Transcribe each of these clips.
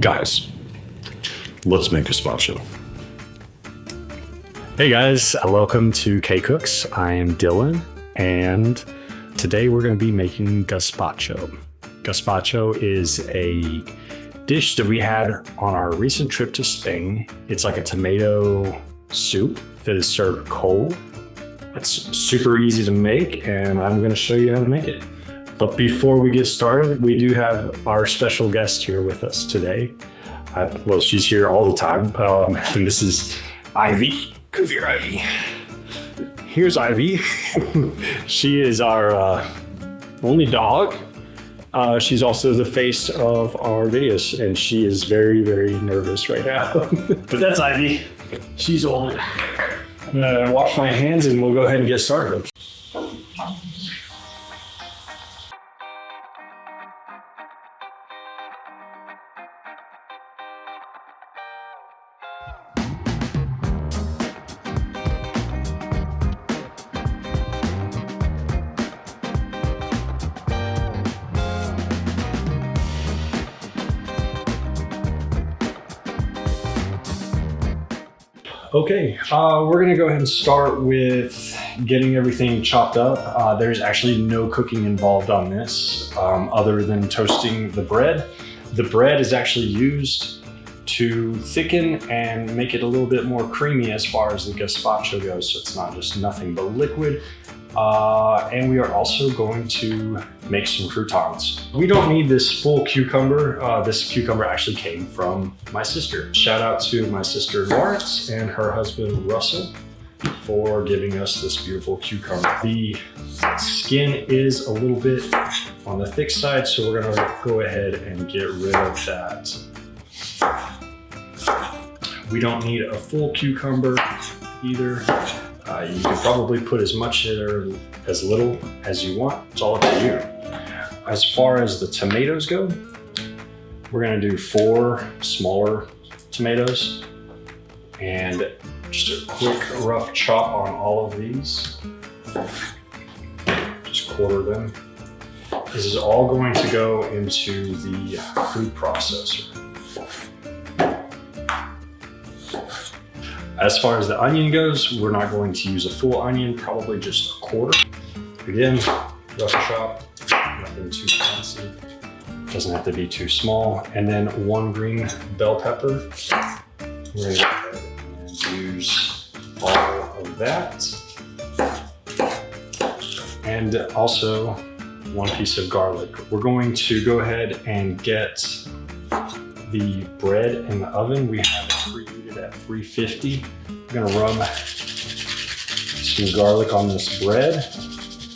Guys, let's make gazpacho. Hey guys, welcome to KCooks. I am Dylan, and today we're going to be making gazpacho. Gazpacho is a dish that we had on our recent trip to Spain. It's like a tomato soup that is served cold. It's super easy to make, and I'm going to show you how to make it. But before we get started, we do have our special guest here with us today. Well, she's here all the time, and this is Ivy. Come here, Ivy. Here's Ivy. She is our only dog. She's also the face of our videos, and she is very, very nervous right now. But that's Ivy. She's old. I'm gonna wash my hands and we'll go ahead and get started. Okay, we're gonna go ahead and start with getting everything chopped up. There's actually no cooking involved on this other than toasting the bread. The bread is actually used to thicken and make it a little bit more creamy as far as the gazpacho goes, so it's not just nothing but liquid. And we are also going to make some croutons. We don't need this full cucumber. This cucumber actually came from my sister. Shout out to my sister Lawrence and her husband Russell for giving us this beautiful cucumber. The skin is a little bit on the thick side, so we're gonna go ahead and get rid of that. We don't need a full cucumber either. You can probably put as much or as little as you want. It's all up to you. As far as the tomatoes go, we're gonna do 4 smaller tomatoes and just a quick rough chop on all of these. Just quarter them. This is all going to go into the food processor. As far as the onion goes, we're not going to use a full onion, probably just a quarter. Again, rough chop, nothing too fancy. Doesn't have to be too small. And then 1 green bell pepper. We're gonna go ahead and use all of that. And also 1 piece of garlic. We're going to go ahead and get the bread in the oven. We have it preheated at 350. I'm gonna rub some garlic on this bread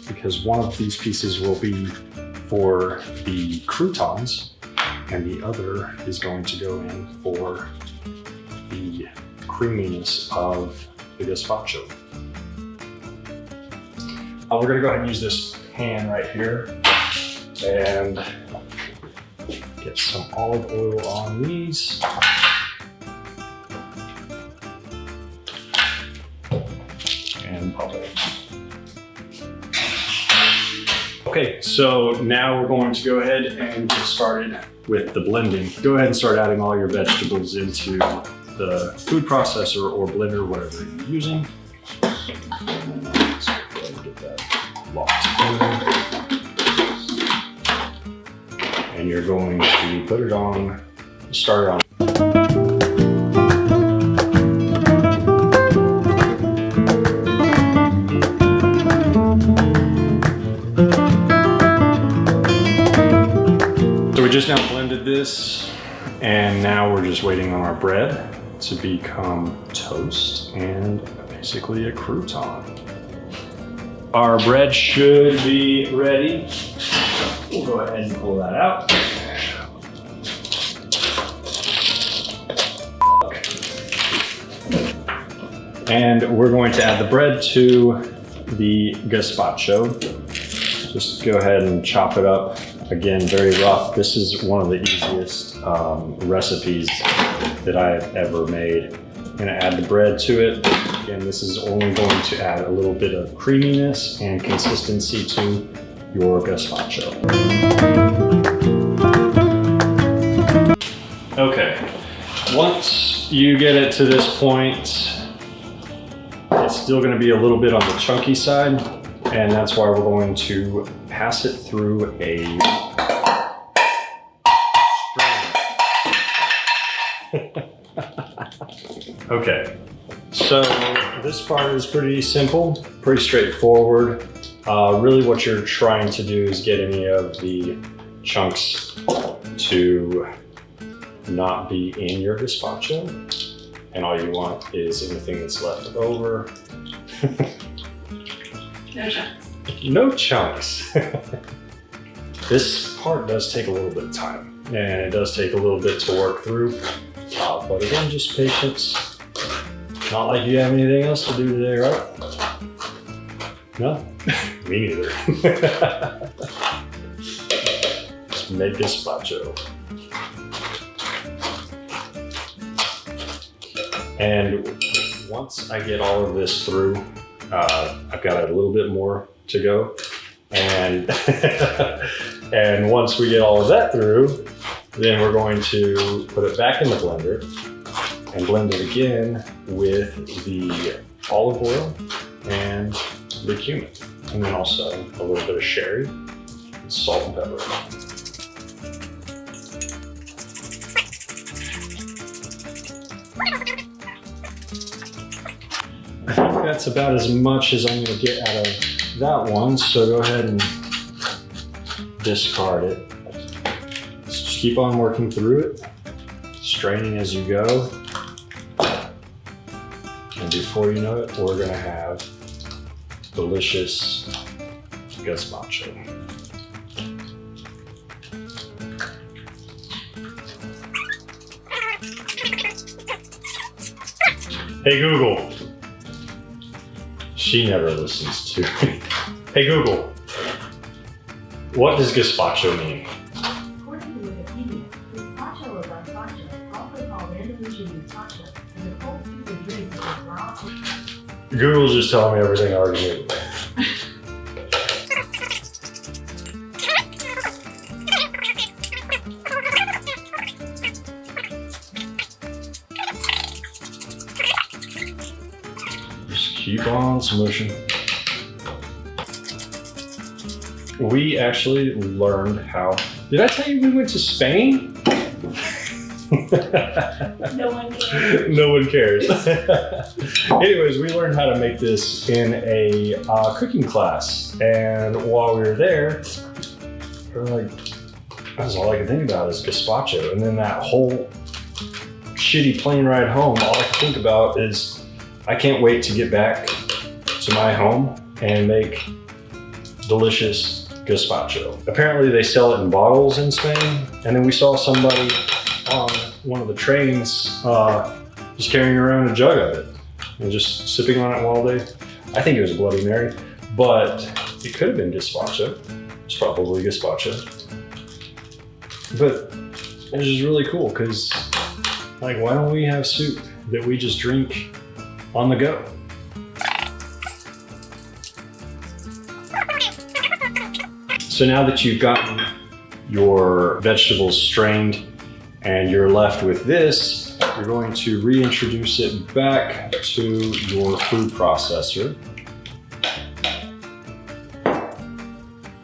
because one of these pieces will be for the croutons and the other is going to go in for the creaminess of the gazpacho. We're gonna go ahead and use this pan right here and get some olive oil on these. And pop it. Okay, so now we're going to go ahead and get started with the blending. Go ahead and start adding all your vegetables into the food processor or blender, whatever you're using. So go ahead and get that locked in. And you're going to put it on, start it on. So we just now blended this, and now we're just waiting on our bread to become toast and basically a crouton. Our bread should be ready. We'll go ahead and pull that out. And we're going to add the bread to the gazpacho. Just go ahead and chop it up. Again, very rough. This is one of the easiest recipes that I've ever made. I'm gonna add the bread to it. Again, this is only going to add a little bit of creaminess and consistency to your gazpacho. Okay, Okay, once you get it to this point, it's still going to be a little bit on the chunky side, and that's why we're going to pass it through a strainer. Okay, so this part is pretty simple, pretty straightforward. Really what you're trying to do is get any of the chunks to not be in your gazpacho, and all you want is anything that's left over. No chunks. No chunks. This part does take a little bit of time, and it does take a little bit to work through, but again, just patience. Not like you have anything else to do today, right? No? Me neither. Let's make gazpacho. And once I get all of this through, I've got a little bit more to go. And, and once we get all of that through, then we're going to put it back in the blender and blend it again with the olive oil and the cumin. And then also a little bit of sherry, and salt and pepper. I think that's about as much as I'm going to get out of that one, so go ahead and discard it. Just keep on working through it, straining as you go. And before you know it, we're going to have delicious gazpacho. Hey Google. She never listens to me. Hey Google, what does gazpacho mean? According to Wikipedia, gazpacho or gazpacho, also called Andalusian gazpacho, is a cold soup and drink with raw. Google's just telling me everything I already knew. Just keep on smushing. We actually learned how. Did I tell you we went to Spain? No one cares. No one cares. Anyways, we learned how to make this in a cooking class. And while we were there, we were like, that's all I could think about is gazpacho. And then that whole shitty plane ride home, all I could think about is I can't wait to get back to my home and make delicious gazpacho. Apparently they sell it in bottles in Spain. And then we saw somebody on one of the trains just carrying around a jug of it and just sipping on it all day. I think it was a Bloody Mary, but it could have been gazpacho. It's probably gazpacho. But it was just really cool because, like, why don't we have soup that we just drink on the go? So now that you've gotten your vegetables strained and you're left with this, you're going to reintroduce it back to your food processor.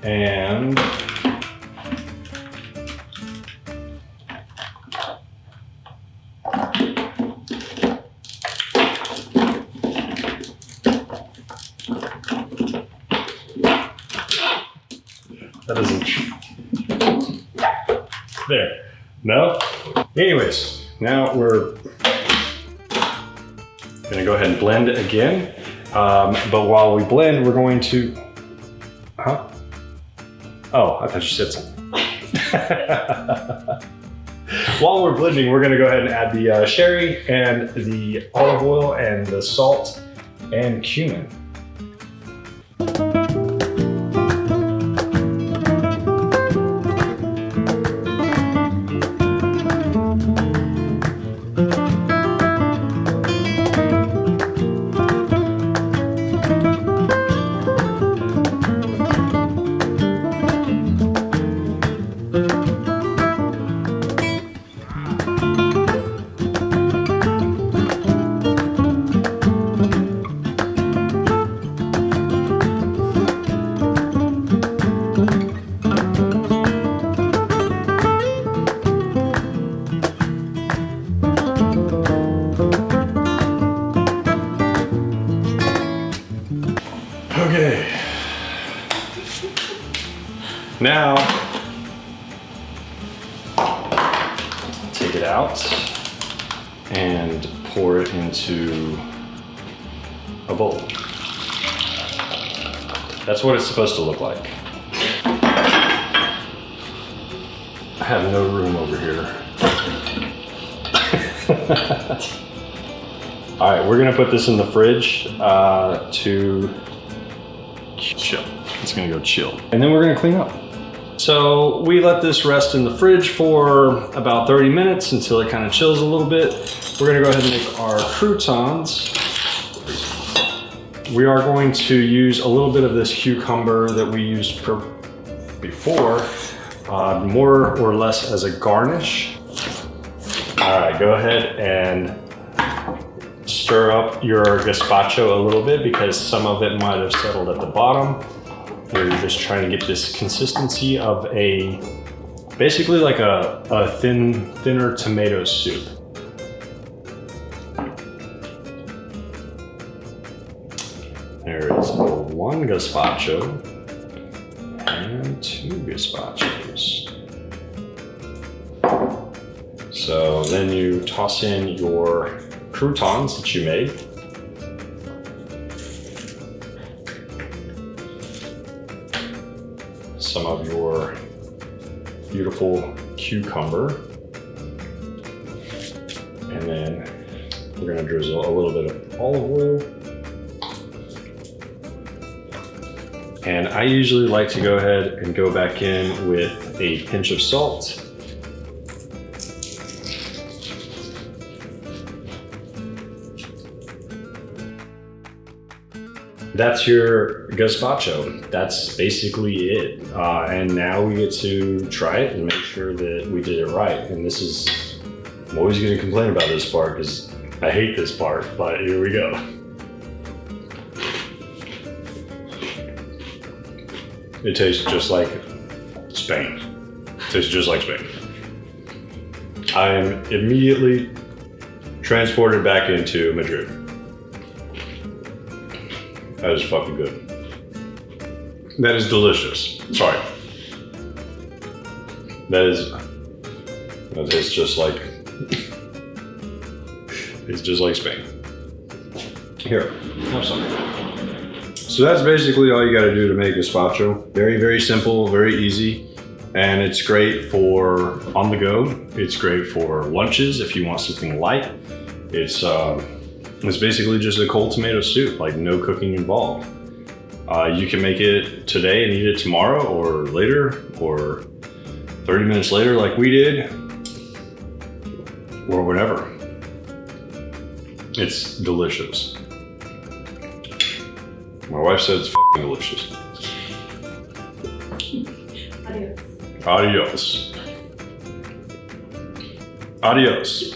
And that isn't there. No? Anyways, now we're gonna go ahead and blend it again. But while we blend, we're going to, huh? Oh, I thought you said something. While we're blending, we're gonna go ahead and add the sherry and the olive oil and the salt and cumin. now, take it out and pour it into a bowl. That's what it's supposed to look like. I have no room over here. All right, we're gonna put this in the fridge to chill. It's gonna go chill. And then we're gonna clean up. So we let this rest in the fridge for about 30 minutes until it kind of chills a little bit. We're gonna go ahead and make our croutons. We are going to use a little bit of this cucumber that we used before, more or less as a garnish. All right, go ahead and stir up your gazpacho a little bit because some of it might have settled at the bottom. You're just trying to get this consistency of basically like a thinner tomato soup. There is 1 gazpacho and 2 gazpachos. So then you toss in your croutons that you made. Some of your beautiful cucumber. And then we're gonna drizzle a little bit of olive oil. And I usually like to go ahead and go back in with a pinch of salt. That's your gazpacho. That's basically it. And now we get to try it and make sure that we did it right. And this is, I'm always gonna complain about this part because I hate this part, but here we go. It tastes just like Spain. It tastes just like Spain. I am immediately transported back into Madrid. That is fucking good. That is delicious. Sorry. That tastes just like, it's just like Spain. Here, have some. So that's basically all you gotta do to make gazpacho. Very, very simple, very easy. And it's great for on the go. It's great for lunches if you want something light. It's basically just a cold tomato soup, like no cooking involved. You can make it today and eat it tomorrow or later or 30 minutes later like we did, or whatever. It's delicious. My wife said it's fucking delicious. Adios. Adios. Adios.